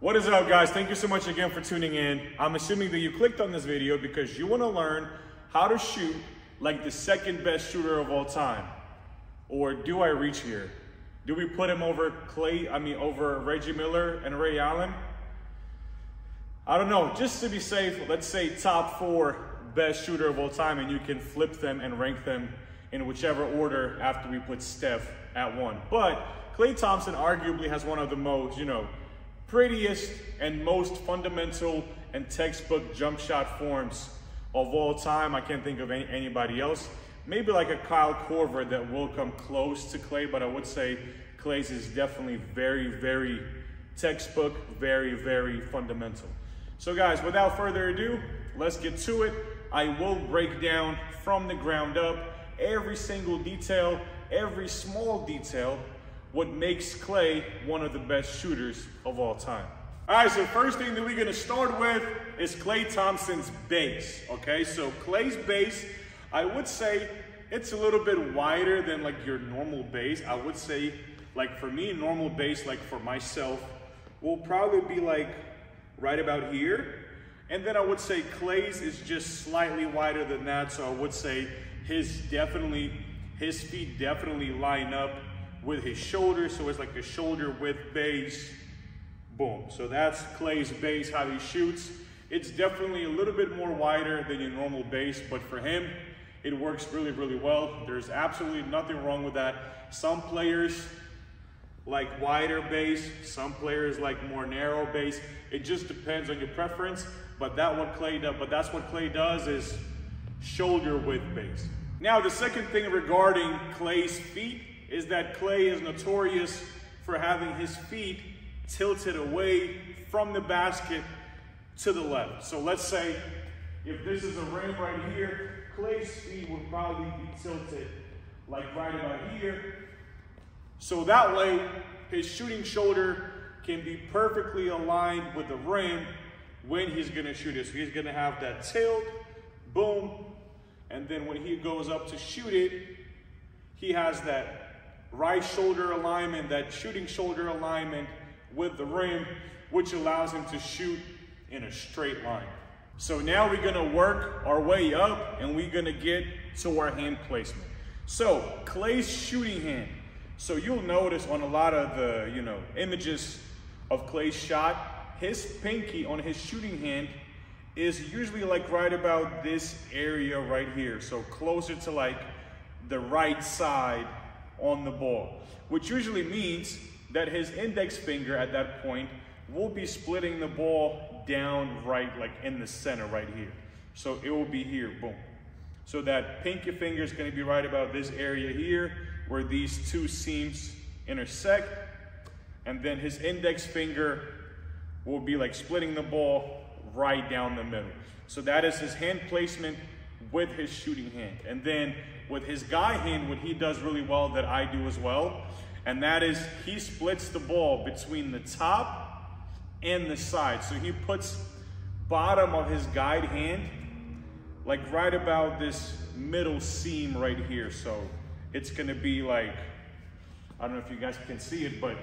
What is up, guys? Thank you so much again for tuning in. I'm assuming that you clicked on this video because you want to learn how to shoot like the second best shooter of all time. Or do I reach here? Do we put him over over Reggie Miller and Ray Allen? I don't know. Just to be safe, let's say top 4 best shooter of all time, and you can flip them and rank them in whichever order after we put Steph at 1. But Klay Thompson arguably has one of the most, prettiest and most fundamental and textbook jump shot forms of all time. I can't think of anybody else. Maybe like a Kyle Korver that will come close to Klay, but I would say Klay's is definitely very, very textbook, very, very fundamental. So guys, without further ado, let's get to it. I will break down from the ground up every single detail, every small detail, what makes Klay one of the best shooters of all time. All right, so first thing that we're gonna start with is Klay Thompson's base, okay? So Klay's base, I would say it's a little bit wider than like your normal base. I would say, like for me, normal base, like for myself, will probably be like right about here. And then I would say Klay's is just slightly wider than that. So I would say his feet definitely line up with his shoulder. So it's like a shoulder width base. Boom. So that's Klay's base, how he shoots. It's definitely a little bit more wider than your normal base, but for him, it works really, really well. There's absolutely nothing wrong with that. Some players like wider base, some players like more narrow base. It just depends on your preference, but that's what Klay does is shoulder width base. Now, the second thing regarding Klay's feet is that Klay is notorious for having his feet tilted away from the basket to the left. So let's say if this is a rim right here, Klay's feet would probably be tilted like right about here. So that way his shooting shoulder can be perfectly aligned with the rim when he's gonna shoot it. So he's gonna have that tilt, boom, and then when he goes up to shoot it, he has that right shoulder alignment, that shooting shoulder alignment with the rim, which allows him to shoot in a straight line. So now we're gonna work our way up and we're gonna get to our hand placement. So Klay's shooting hand. So you'll notice on a lot of the images of Klay's shot, his pinky on his shooting hand is usually like right about this area right here. So closer to like the right side on the ball, which usually means that his index finger at that point will be splitting the ball down right, like in the center right here. So it will be here, boom. So that pinky finger is going to be right about this area here where these two seams intersect. And then his index finger will be like splitting the ball right down the middle. So that is his hand placement with his shooting hand. And then with his guy hand, what he does really well that I do as well, and that is he splits the ball between the top and the side. So he puts bottom of his guide hand like right about this middle seam right here. So it's gonna be like, I don't know if you guys can see it, but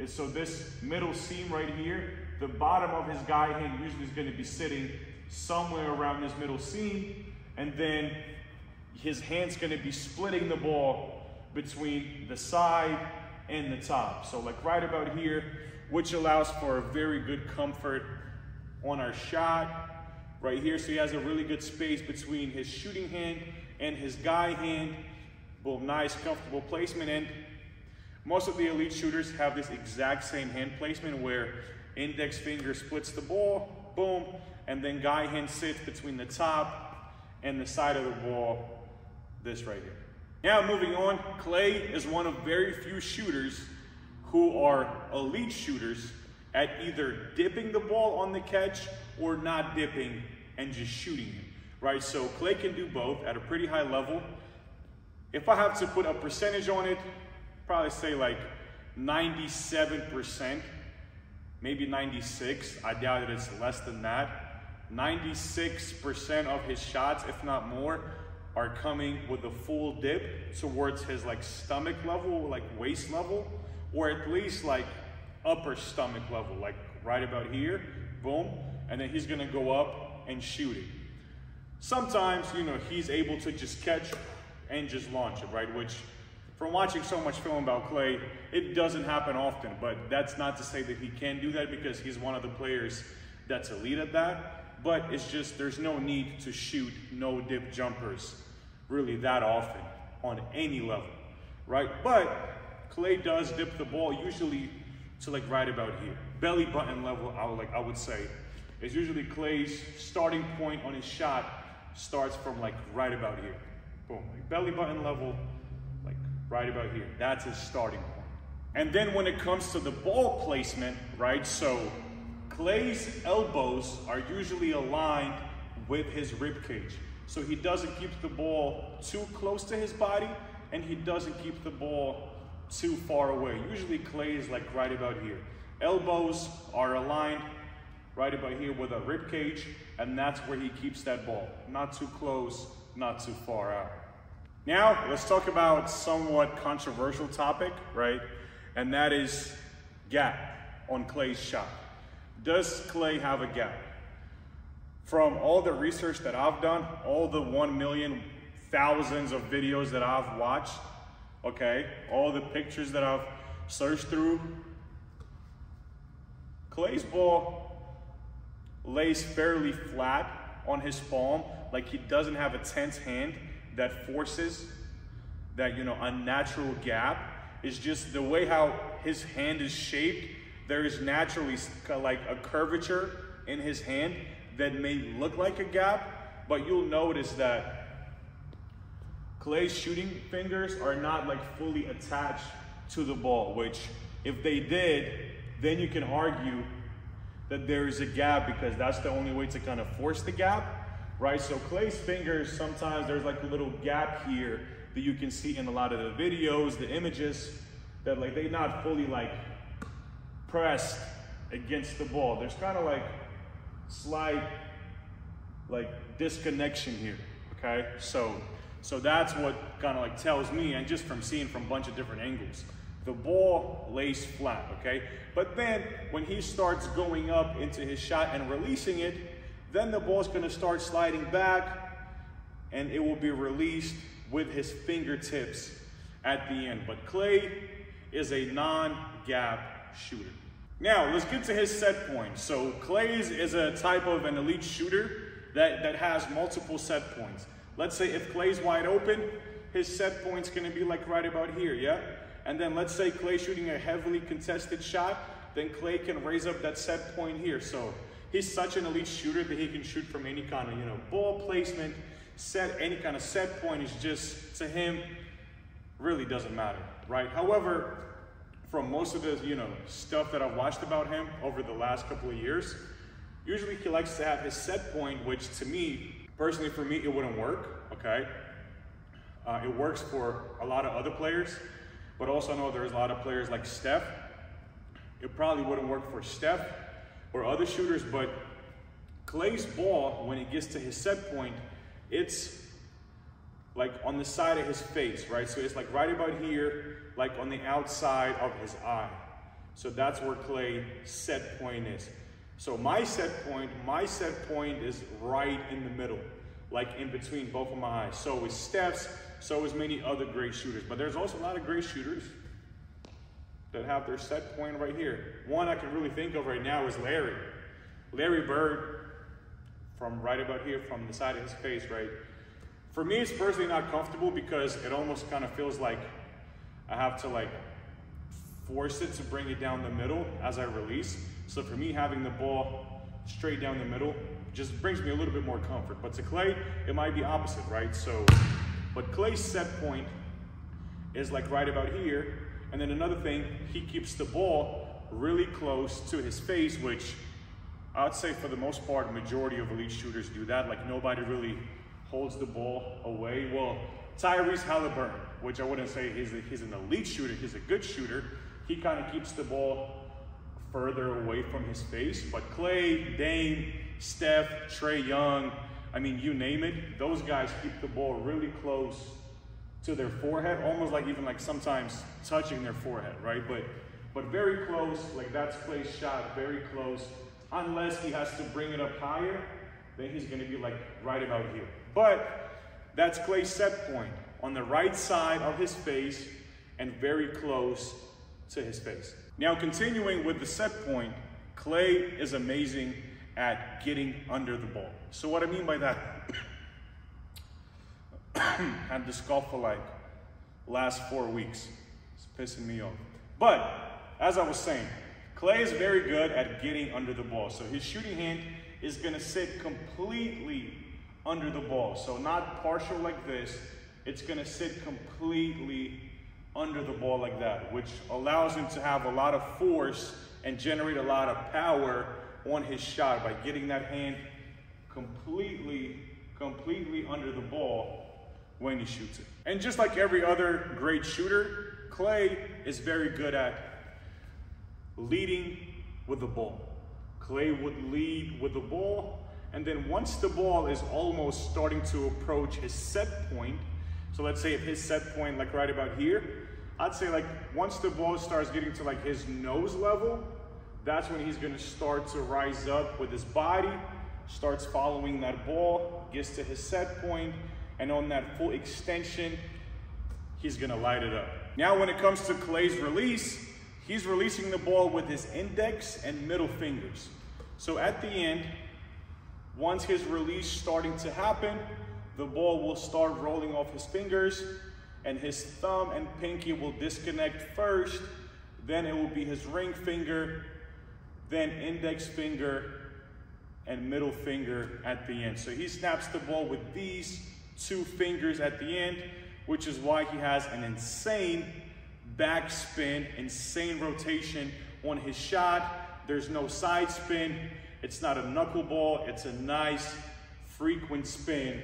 so this middle seam right here, the bottom of his guide hand usually is gonna be sitting somewhere around this middle seam, and then his hand's gonna be splitting the ball between the side and the top. So like right about here, which allows for a very good comfort on our shot right here. So he has a really good space between his shooting hand and his guy hand. Boom, nice, comfortable placement. And most of the elite shooters have this exact same hand placement where index finger splits the ball, boom, and then guy hand sits between the top and the side of the ball, this right here. Now moving on, Klay is one of very few shooters who are elite shooters at either dipping the ball on the catch or not dipping and just shooting it, right? So Klay can do both at a pretty high level. If I have to put a percentage on it, probably say like 97%, maybe 96. I doubt it's less than that. 96% of his shots, if not more, are coming with a full dip towards his like stomach level, like waist level, or at least like upper stomach level, like right about here, boom, and then he's gonna go up and shoot it. Sometimes, you know, he's able to just catch and just launch it, right? Which, from watching so much film about Klay, it doesn't happen often, but that's not to say that he can do that, because he's one of the players that's elite at that. But it's just, there's no need to shoot no dip jumpers really that often on any level, right? But Klay does dip the ball usually to like right about here. Belly button level, I would say, is usually Klay's starting point on his shot starts from like right about here. Boom, like belly button level, like right about here. That's his starting point. And then when it comes to the ball placement, right? So Klay's elbows are usually aligned with his rib cage. So he doesn't keep the ball too close to his body, and he doesn't keep the ball too far away. Usually Klay is like right about here. Elbows are aligned right about here with a rib cage, and that's where he keeps that ball. Not too close, not too far out. Now, let's talk about somewhat controversial topic, right? And that is gap on Klay's shot. Does Klay have a gap? From all the research that I've done, all the 1 million thousands of videos that I've watched, okay, all the pictures that I've searched through, Klay's ball lays fairly flat on his palm, like he doesn't have a tense hand that forces that, you know, unnatural gap. It's just the way how his hand is shaped, there is naturally like a curvature in his hand that may look like a gap, but you'll notice that Klay's shooting fingers are not like fully attached to the ball, which if they did, then you can argue that there is a gap, because that's the only way to kind of force the gap, right? So Klay's fingers, sometimes there's like a little gap here that you can see in a lot of the videos, the images, that like they're not fully like pressed against the ball. There's kind of like slight like disconnection here, okay? So that's what kind of like tells me, and just from seeing from a bunch of different angles, the ball lays flat, okay? But then when he starts going up into his shot and releasing it, then the ball's gonna start sliding back, and it will be released with his fingertips at the end. But Klay is a non-gap shooter. Now, let's get to his set point. So Klay's is a type of an elite shooter that has multiple set points. Let's say if Klay's wide open, his set point's gonna be like right about here, yeah? And then let's say Klay's shooting a heavily contested shot, then Klay can raise up that set point here. So he's such an elite shooter that he can shoot from any kind of, you know, ball placement, any kind of set point is just, to him, really doesn't matter, right? However, from most of the, you know, stuff that I've watched about him over the last couple of years, usually he likes to have his set point, which to me, personally for me, it wouldn't work, okay? It works for a lot of other players, but also I know there's a lot of players like Steph. It probably wouldn't work for Steph or other shooters, but Klay's ball, when it gets to his set point, it's like on the side of his face, right? So it's like right about here, like on the outside of his eye. So that's where Klay's set point is. So my set point is right in the middle, like in between both of my eyes. So is Steph's, so is many other great shooters. But there's also a lot of great shooters that have their set point right here. One I can really think of right now is Larry. Larry Bird, from right about here, from the side of his face, right? For me, it's personally not comfortable because it almost kind of feels like I have to like force it to bring it down the middle as I release. So for me, having the ball straight down the middle just brings me a little bit more comfort. But to Klay, it might be opposite, right? So, but Klay's set point is like right about here. And then another thing, he keeps the ball really close to his face, which I'd say for the most part, majority of elite shooters do that. Like nobody really holds the ball away. Well, Tyrese Halliburton, which I wouldn't say he's an elite shooter, he's a good shooter. He kind of keeps the ball further away from his face. But Klay, Dame, Steph, Trae Young, I mean, you name it, those guys keep the ball really close to their forehead, almost like even like sometimes touching their forehead, right? But but very close. Like that's Klay's shot, very close. Unless he has to bring it up higher, then he's gonna be like right about here. But that's Klay's set point, on the right side of his face and very close to his face. Now continuing with the set point, Klay is amazing at getting under the ball. So what I mean by that, had this golf for like last 4 weeks. It's pissing me off. But as I was saying, Klay is very good at getting under the ball. So his shooting hand is gonna sit completely under the ball. So not partial like this, it's gonna sit completely under the ball like that, which allows him to have a lot of force and generate a lot of power on his shot by getting that hand completely under the ball when he shoots it. And just like every other great shooter, Klay is very good at leading with the ball. Klay would lead with the ball, and then once the ball is almost starting to approach his set point, so let's say if his set point like right about here, I'd say like once the ball starts getting to like his nose level, that's when he's gonna start to rise up with his body, starts following that ball, gets to his set point, and on that full extension, he's gonna light it up. Now when it comes to Klay's release, he's releasing the ball with his index and middle fingers. So at the end, once his release starting to happen, the ball will start rolling off his fingers, and his thumb and pinky will disconnect first, then it will be his ring finger, then index finger, and middle finger at the end. So he snaps the ball with these 2 fingers at the end, which is why he has an insane backspin, insane rotation on his shot. There's no side spin. It's not a knuckleball. It's a nice frequent spin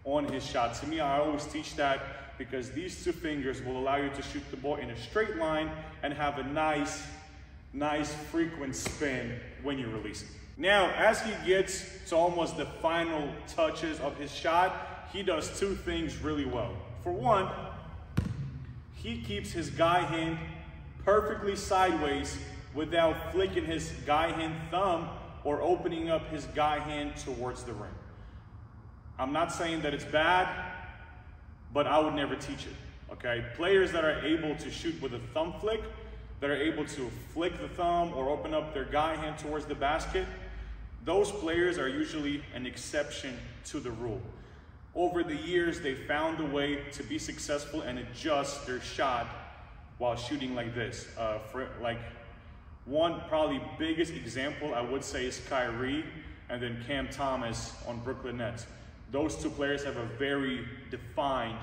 on his shot. To me, I always teach that because these 2 fingers will allow you to shoot the ball in a straight line and have a nice frequent spin when you release it. Now, as he gets to almost the final touches of his shot, he does 2 things really well. For one, he keeps his guy hand perfectly sideways without flicking his guy hand thumb or opening up his guy hand towards the rim. I'm not saying that it's bad, but I would never teach it, okay? Players that are able to shoot with a thumb flick, that are able to flick the thumb or open up their guy hand towards the basket, those players are usually an exception to the rule. Over the years, they found a way to be successful and adjust their shot while shooting like this. One probably biggest example I would say is Kyrie and then Cam Thomas on Brooklyn Nets. Those 2 players have a very defined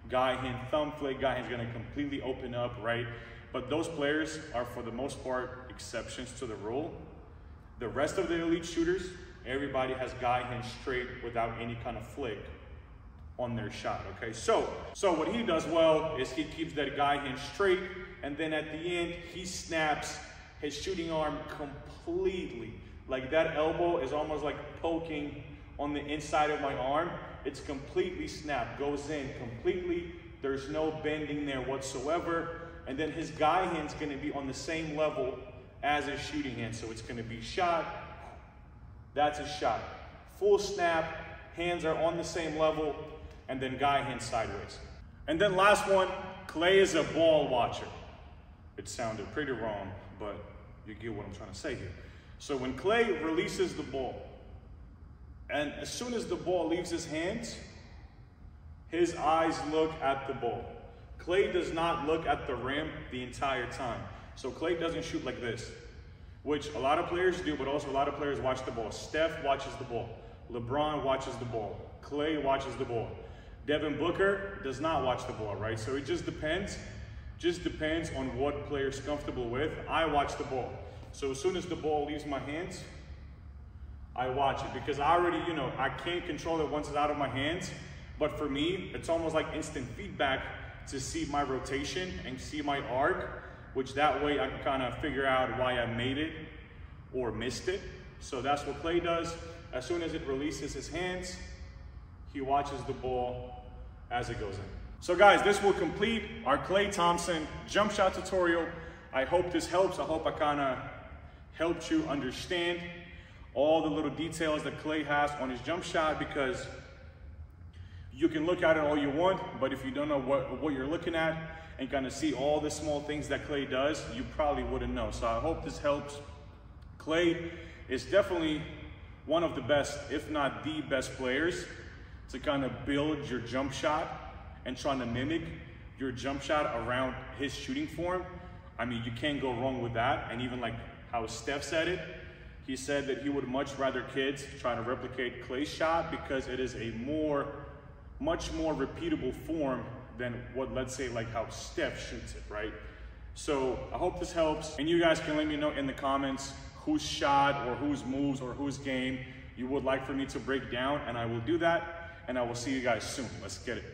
guy hand thumb flick. Guy hand's gonna completely open up, right? But those players are for the most part exceptions to the rule. The rest of the elite shooters, everybody has guy hand straight without any kind of flick on their shot, okay? So what he does well is he keeps that guy hand straight, and then at the end, he snaps his shooting arm completely. Like that elbow is almost like poking on the inside of my arm. It's completely snapped, goes in completely. There's no bending there whatsoever. And then his guy hand's gonna be on the same level as his shooting hand. So it's gonna be shot, that's a shot. Full snap, hands are on the same level, and then guy hand sideways. And then last one, Klay is a ball watcher. It sounded pretty wrong, but you get what I'm trying to say here. So when Klay releases the ball, and as soon as the ball leaves his hands, his eyes look at the ball. Klay does not look at the rim the entire time. So Klay doesn't shoot like this, which a lot of players do, but also a lot of players watch the ball. Steph watches the ball. LeBron watches the ball. Klay watches the ball. Devin Booker does not watch the ball, right? So it just depends. Just depends on what player's comfortable with. I watch the ball. So as soon as the ball leaves my hands, I watch it because I already, I can't control it once it's out of my hands. But for me, it's almost like instant feedback to see my rotation and see my arc, which that way I can kind of figure out why I made it or missed it. So that's what Klay does. As soon as it releases his hands, he watches the ball as it goes in. So guys, this will complete our Klay Thompson jump shot tutorial. I hope this helps. I hope I kind of helped you understand all the little details that Klay has on his jump shot, because you can look at it all you want, but if you don't know what you're looking at and kind of see all the small things that Klay does, you probably wouldn't know. So I hope this helps. Klay is definitely one of the best, if not the best players to kind of build your jump shot and trying to mimic your jump shot around his shooting form. I mean, you can't go wrong with that. And even like how Steph said it, he said that he would much rather kids try to replicate Klay's shot because it is a much more repeatable form than what, let's say, like how Steph shoots it, right? So I hope this helps. And you guys can let me know in the comments whose shot or whose moves or whose game you would like for me to break down, and I will do that. And I will see you guys soon. Let's get it.